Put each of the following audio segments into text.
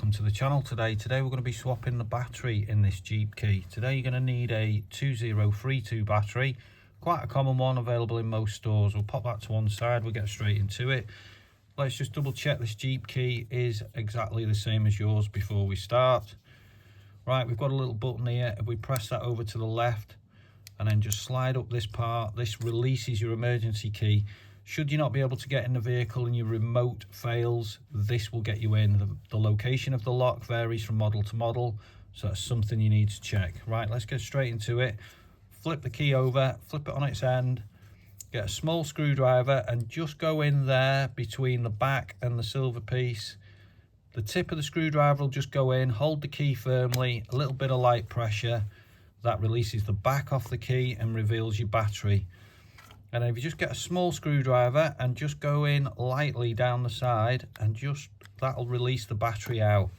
welcome to the channel. Today we're going to be swapping the battery in this Jeep key. Today you're going to need a 2032 battery, quite a common one available in most stores. We'll pop that to one side, we'll get straight into it. Let's just double check this Jeep key is exactly the same as yours before we start. Right, we've got a little button here. If we press that over to the left and then just slide up this part, this releases your emergency key. Should you not be able to get in the vehicle and your remote fails, this will get you in. The location of the lock varies from model to model, so that's something you need to check. Right, let's get straight into it. Flip the key over, flip it on its end, get a small screwdriver and just go in there between the back and the silver piece. The tip of the screwdriver will just go in, hold the key firmly, a little bit of light pressure. That releases the back off the key and reveals your battery. And if you just get a small screwdriver and just go in lightly down the side, and just that'll release the battery out.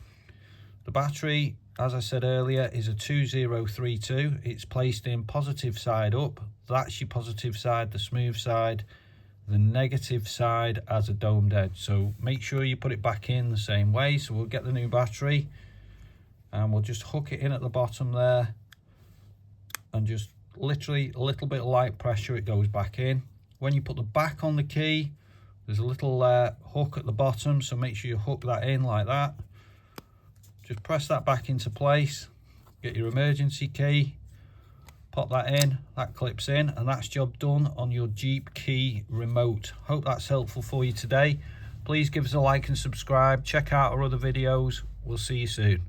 The battery, as I said earlier, is a 2032. It's placed in positive side up. That's your positive side, the smooth side. The negative side has a domed edge. So make sure you put it back in the same way. So we'll get the new battery and we'll just hook it in at the bottom there, and just literally a little bit of light pressure, it goes back in. When you put the back on the key, there's a little hook at the bottom, so make sure you hook that in like that. Just press that back into place, get your emergency key, pop that in, that clips in, and that's job done on your Jeep key remote. Hope that's helpful for you today. Please give us a like and subscribe. Check out our other videos. We'll see you soon.